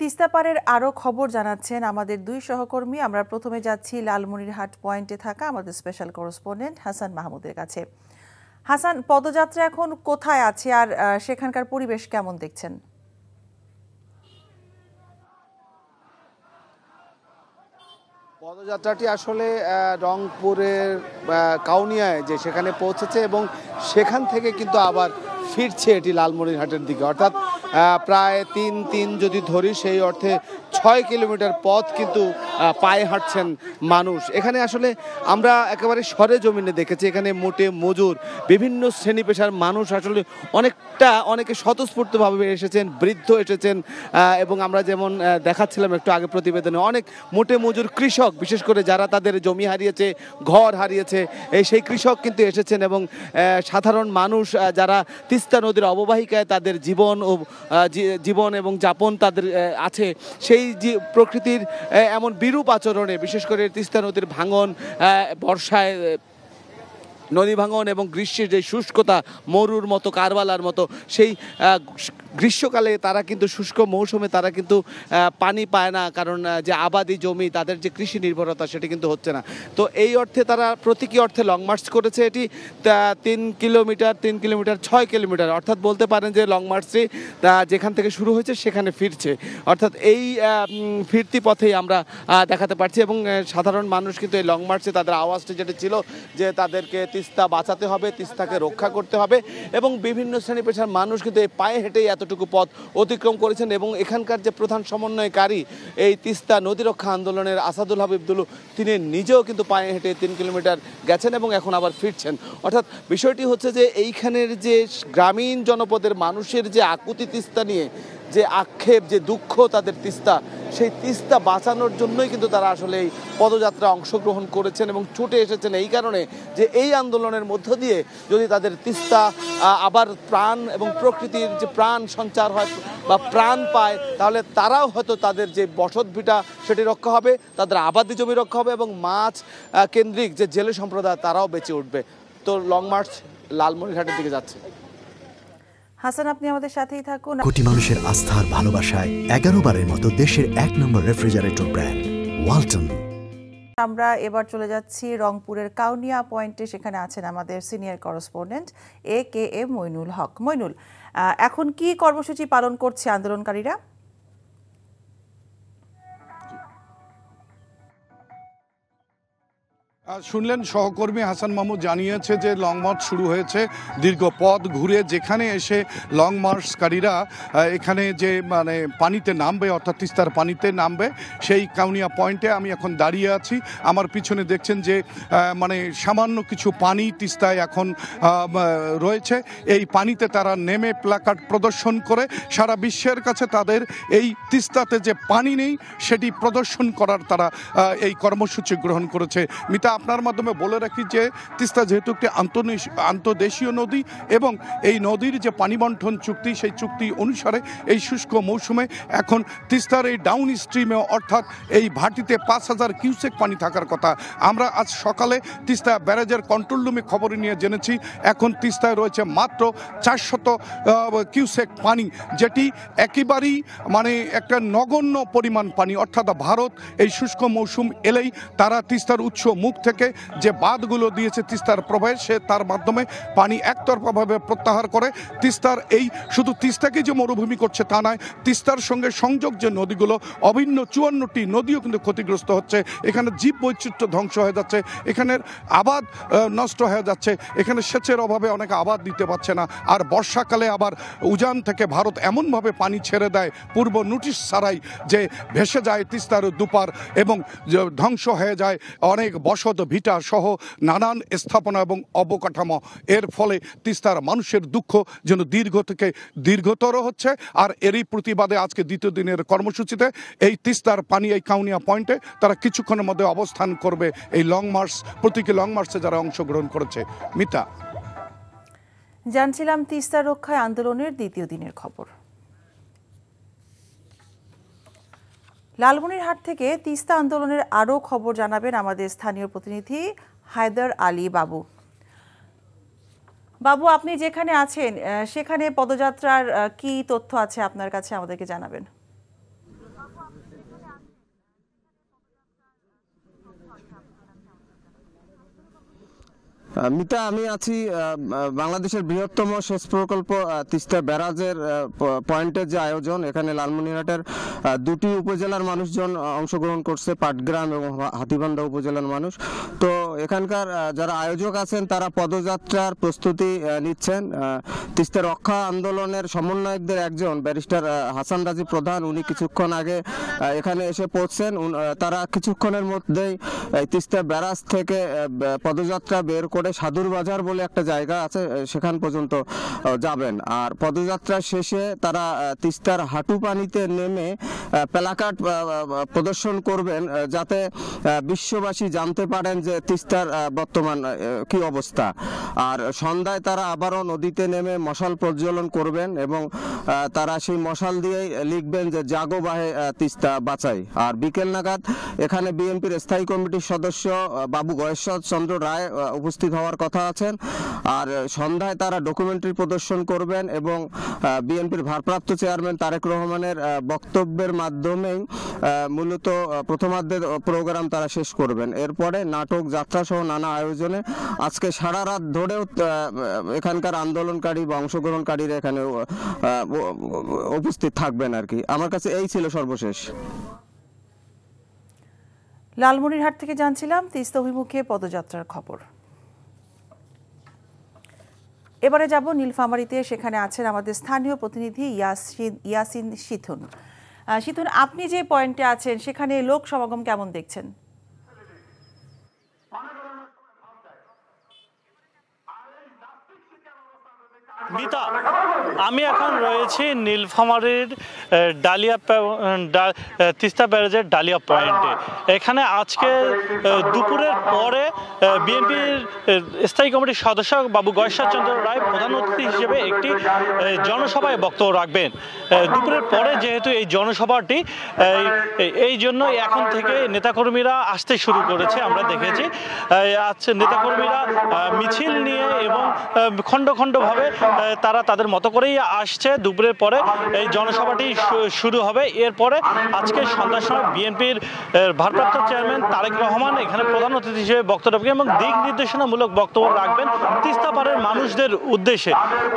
তিস্তাপাড়ের আরও খবর জানাচ্ছেন আমাদের দুই সহকর্মী। আমরা প্রথমে যাচ্ছি লালমনিরহাট পয়েন্টে থাকা আমাদের স্পেশাল করেসপন্ডেন্ট হাসান মাহমুদের কাছে। হাসান, পদযাত্রা এখন কোথায় আছে আর সেখানকার পরিবেশ কেমন দেখছেন? পদযাত্রাটি আসলে রংপুরের কাউনিয়ায় যে সেখানে পৌঁছেছে এবং সেখান থেকে কিন্তু আবার ফিরছে এটি লালমনিরহাটের দিকে, অর্থাৎ প্রায় তিন যদি ধরি সেই অর্থে 6 কিলোমিটার পথ কিন্তু পায়ে হাঁটছেন মানুষ। এখানে আসলে আমরা একেবারে সরে জমিনে দেখেছি, এখানে মোটে মজুর বিভিন্ন শ্রেণী পেশার মানুষ আসলে অনেকে স্বতঃস্ফূর্তভাবে এসেছেন, বৃদ্ধ এসেছেন এবং আমরা যেমন দেখাচ্ছিলাম একটু আগে প্রতিবেদনে অনেক মোটে মজুর কৃষক, বিশেষ করে যারা তাদের জমি হারিয়েছে, ঘর হারিয়েছে, সেই কৃষক কিন্তু এসেছেন এবং সাধারণ মানুষ যারা তিস্তা নদীর অববাহিকায় তাদের জীবন এবং যাপন তাদের আছে, সেই প্রকৃতির এমন বিরূপ আচরণে, বিশেষ করে তিস্তা নদীর ভাঙন, বর্ষায় নদী ভাঙন এবং গ্রীষ্মের যে শুষ্কতা, মরুর মতো, কারবালার মতো, সেই গ্রীষ্মকালে তারা কিন্তু শুষ্ক মৌসুমে তারা কিন্তু পানি পায় না, কারণ যে আবাদি জমি, তাদের যে কৃষি নির্ভরতা সেটা কিন্তু হচ্ছে না। তো এই অর্থে তারা প্রতীকী অর্থে লং মার্চ করেছে। এটি 3 কিলোমিটার 6 কিলোমিটার, অর্থাৎ বলতে পারেন যে লং মার্চটি যেখান থেকে শুরু হয়েছে সেখানে ফিরছে, অর্থাৎ এই ফিরতি পথেই আমরা দেখাতে পারছি। এবং সাধারণ মানুষ কিন্তু এই লং মার্চে তাদের আওয়াজটি যেটা ছিল যে তাদেরকে তিস্তা বাঁচাতে হবে, তিস্তাকে রক্ষা করতে হবে, এবং বিভিন্ন শ্রেণী পেশার মানুষ কিন্তু এই পায়ে হেঁটেই এতটুকু পথ অতিক্রম করেছেন। এবং এখানকার যে প্রধান সমন্বয়কারী এই তিস্তা নদী রক্ষা আন্দোলনের আসাদুল হাবিব দুলু, তিনি নিজেও কিন্তু পায়ে হেঁটে 3 কিলোমিটার গেছেন এবং এখন আবার ফিরছেন। অর্থাৎ বিষয়টি হচ্ছে যে এইখানের যে গ্রামীণ জনপদের মানুষের যে আকুতি তিস্তা নিয়ে, যে আক্ষেপ, যে দুঃখ তাদের তিস্তা, সেই তিস্তা বাঁচানোর জন্যই কিন্তু তারা আসলে এই পদযাত্রা অংশগ্রহণ করেছেন এবং ছুটে এসেছেন এই কারণে যে এই আন্দোলনের মধ্য দিয়ে যদি তাদের তিস্তা আবার প্রাণ এবং প্রকৃতির যে প্রাণ সঞ্চার হয় বা প্রাণ পায়, তাহলে তারাও হয়তো তাদের যে বসতভিটা সেটি রক্ষা হবে, তাদের আবাদি জমি রক্ষা হবে এবং মাছ কেন্দ্রিক যে জেলে সম্প্রদায় তারাও বেঁচে উঠবে। তো লং মার্চ লালমনিরহাটের দিকে যাচ্ছে। হাসান, আপনি আমাদের সাথেই থাকুন। কোটি মানুষের আস্থার ভালোবাসায় 11 বারের মতো দেশের 1 নম্বর রেফ্রিজারেটর ব্র্যান্ড ওয়ালটন। আমরা এবার চলে যাচ্ছি রংপুরের কাউনিয়া পয়েন্টে। সেখানে আছেন আমাদের senior correspondent AKM Moinul Haque. Moinul, এখন কি কর্মসূচি পালন করছে আন্দোলনকারীরা? শুনলেন সহকর্মী হাসান মাহমুদ জানিয়েছে যে লং মার্চ শুরু হয়েছে, দীর্ঘ পথ ঘুরে যেখানে এসে লং মার্চকারীরা এখানে যে পানিতে নামবে, অর্থাৎ তিস্তার পানিতে নামবে, সেই কাউনিয়া পয়েন্টে আমি এখন দাঁড়িয়ে আছি। আমার পিছনে দেখছেন যে সামান্য কিছু পানি তিস্তায় এখন রয়েছে। এই পানিতে তারা নেমে প্ল্যাকার্ড প্রদর্শন করে সারা বিশ্বের কাছে তাদের এই তিস্তাতে যে পানি নেই সেটি প্রদর্শন করার তারা এই কর্মসূচি গ্রহণ করেছে। মিতা, আপনার মাধ্যমে বলে রাখি যে তিস্তা যেহেতু একটি আন্তর্দেশীয় নদী এবং এই নদীর যে পানি বন্টন চুক্তি, সেই চুক্তি অনুসারে এই শুষ্ক মৌসুমে এখন তিস্তার এই ডাউন স্ট্রিমে, অর্থাৎ এই ভাটিতে 5000 কিউসেক পানি থাকার কথা। আমরা আজ সকালে তিস্তা ব্যারেজের কন্ট্রোল রুমে খবর নিয়ে জেনেছি এখন তিস্তায় রয়েছে মাত্র 400 কিউসেক পানি, যেটি একেবারেই একটা নগণ্য পরিমাণ পানি। অর্থাৎ ভারত এই শুষ্ক মৌসুম এলেই তারা তিস্তার উৎস মুখ থেকে যে বাঁধগুলো দিয়েছে তিস্তার প্রবাহে, সে তার মাধ্যমে পানি একতরফাভাবে প্রত্যাহার করে তিস্তার এই শুধু তিস্তাকে যে মরুভূমি করছে তা নয়, তিস্তার সঙ্গে সংযোগ যে নদীগুলো অভিন্ন 54টি নদীও কিন্তু ক্ষতিগ্রস্ত হচ্ছে। এখানে জীব বৈচিত্র্য ধ্বংস হয়ে যাচ্ছে, এখানের আবাদ নষ্ট হয়ে যাচ্ছে, এখানে সেচের অভাবে অনেকে আবাদ দিতে পারছে না। আর বর্ষাকালে আবার উজান থেকে ভারত এমনভাবে পানি ছেড়ে দেয় পূর্ব নোটিশ ছাড়াই যে ভেসে যায় তিস্তার দুপার এবং ধ্বংস হয়ে যায় অনেক বসত ভিটা সহ নানান স্থাপনা এবং অবকাঠামো। এর ফলে তিস্তার মানুষের দুঃখ যেন দীর্ঘ থেকে দীর্ঘতর হচ্ছে। আর এরই প্রতিবাদে আজকে দ্বিতীয় দিনের কর্মসূচিতে এই তিস্তার পানি এই কাউনিয়া পয়েন্টে তারা কিছুক্ষণের মধ্যে অবস্থান করবে এই লং মার্চ, প্রতীকী লং মার্চে যারা অংশগ্রহণ করেছে। মিতা, জানছিলাম তিস্তা রক্ষায় আন্দোলনের দ্বিতীয় দিনের খবর। লালমনিরহাট থেকে তিস্তা আন্দোলনের আরও খবর জানাবেন আমাদের স্থানীয় প্রতিনিধি হায়দার আলী বাবু। বাবু, আপনি যেখানে আছেন সেখানে পদযাত্রার কি তথ্য আছে আপনার কাছে, আমাদেরকে জানাবেন। মিতা, আমি আছি বাংলাদেশের বৃহত্তম সেচ প্রকল্প তিস্তা ব্যারাজের পয়েন্টের যে আয়োজন, এখানে লালমনিরহাটের দুটি উপজেলার মানুষজন অংশগ্রহণ করছে, পাটগ্রাম এবং হাতীবান্ধা উপজেলার মানুষ। তো এখানকার যারা আয়োজক আছেন তারা পদযাত্রার প্রস্তুতি নিচ্ছেন। তিস্তা রক্ষা আন্দোলনের সমন্বয়কদের একজন ব্যারিস্টার হাসান রাজি প্রধান, উনি কিছুক্ষণ আগে এখানে এসে পৌঁছছেন। তারা কিছুক্ষণের মধ্যেই তিস্তা ব্যারাজ থেকে পদযাত্রা বের করে সাধুর বাজার বলে একটা জায়গা আছে, সেখান পর্যন্ত যাবেন। আর পদযাত্রা শেষে তারা তিস্তার হাঁটু পানিতে নেমে প্লাকার্ড প্রদর্শন করবেন, যাতে বিশ্ববাসী জানতে পারেন যে তিস্তার বর্তমান কি অবস্থা। আর সন্ধ্যায় তারা আবারও নদীতে নেমে মশাল প্রজ্বলন করবেন এবং তারা সেই মশাল দিয়েই লিখবেন যে জাগো বাহে তিস্তা বাঁচাই। আর বিকেল নাগাদ এখানে বিএনপির স্থায়ী কমিটির সদস্য বাবু গয়েশ্বর চন্দ্র রায় উপস্থিত হওয়ার কথা আছেন। আর সন্ধ্যায় তারা ডকুমেন্টারি প্রদর্শন করবেন এবং বিএনপির ভারপ্রাপ্ত চেয়ারম্যান তারেক রহমানের বক্তব্যের মাধ্যমেই মূলত প্রথমার্ধের প্রোগ্রাম তারা শেষ করবেন। এরপরে নাটক, যাত্রা সহ নানা আয়োজনে আজকে সারা রাত ধরেও এখানকার আন্দোলনকারী বা অংশগ্রহণকারীরা এখানে উপস্থিত থাকবেন আর কি। আমার কাছে এই ছিল সর্বশেষ। লালমনিরহাট থেকে জানছিলাম তিস্তা অভিমুখে পদযাত্রার খবর। এবারে যাব নীলফামারীতে, সেখানে আছেন আমাদের স্থানীয় প্রতিনিধি ইয়াসিন শিথুন। শিথুন, আপনি যে পয়েন্টে আছেন সেখানে লোক সমাগম কেমন দেখছেন? মিতা, আমি এখন রয়েছি নীলফামারীর তিস্তা ব্যারাজের ডালিয়া পয়েন্টে। এখানে আজকে দুপুরের পরে বিএনপির স্থায়ী কমিটির সদস্য বাবু গয়েশ্বর চন্দ্র রায় প্রধান অতিথি হিসেবে একটি জনসভায় বক্তব্য রাখবেন। দুপুরের পরে যেহেতু এই জনসভাটি, এই জন্য এখন থেকে নেতাকর্মীরা আসতে শুরু করেছে। আমরা দেখেছি নেতাকর্মীরা মিছিল নিয়ে এবং খণ্ড খণ্ডভাবে তারা তাদের মতো করেই আসছে। দুপুরের পরে এই জনসভাটি শুরু হবে। এরপরে আজকে সন্ধ্যার সময় বিএনপির ভারপ্রাপ্ত চেয়ারম্যান তারেক রহমান এখানে প্রধান অতিথি হিসেবে বক্তব্য রাখবেন এবং দিক নির্দেশনামূলক বক্তব্য রাখবেন তিস্তাপাড়ের মানুষদের উদ্দেশ্যে।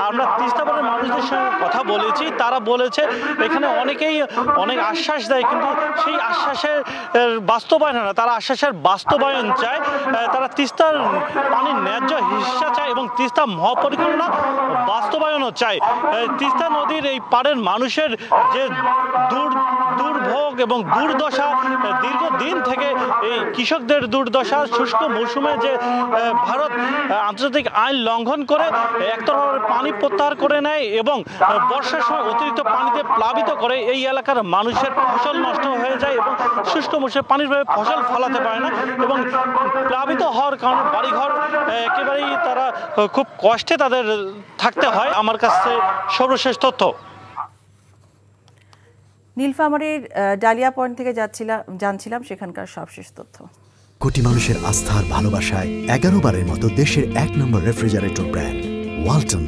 আমরা তিস্তাপাড়ের মানুষদের সঙ্গে কথা বলেছি, তারা বলেছে এখানে অনেকেই অনেক আশ্বাস দেয়, কিন্তু সেই আশ্বাসের বাস্তবায়ন হয় না। তারা আশ্বাসের বাস্তবায়ন চায়, তারা তিস্তার পানির ন্যায্য হিস্সা চায় এবং তিস্তা মহাপরিকল্পনা বাস্তবায়নও চায়। তিস্তা নদীর এই পাড়ের মানুষের যে দুর্ভোগ এবং দুর্দশা, দীর্ঘদিন থেকে এই কৃষকদের দুর্দশা, শুষ্ক মৌসুমে যে ভারত আন্তর্জাতিক আইন লঙ্ঘন করে একতরফা পানি প্রত্যাহার করে নেয় এবং বর্ষার সময় অতিরিক্ত পানিতে প্লাবিত করে, এই এলাকার মানুষের ফসল নষ্ট হয়ে যায় এবং শুষ্ক মৌসুমে পানির ভাবে ফসল ফলাতে পারে না এবং প্লাবিত হওয়ার কারণে বাড়িঘর একেবারেই তারা খুব কষ্টে তাদের থাকতে হয়। আমার কাছে সর্বশেষ তথ্য। নীলফামারীর ডালিয়া পয়েন্ট থেকে জানছিলাম সেখানকার সবশেষ তথ্য। কোটি মানুষের আস্থার ভালোবাসায় 11 বারের মতো দেশের 1 নম্বর রেফ্রিজারেটর ব্র্যান্ড ওয়ালটন।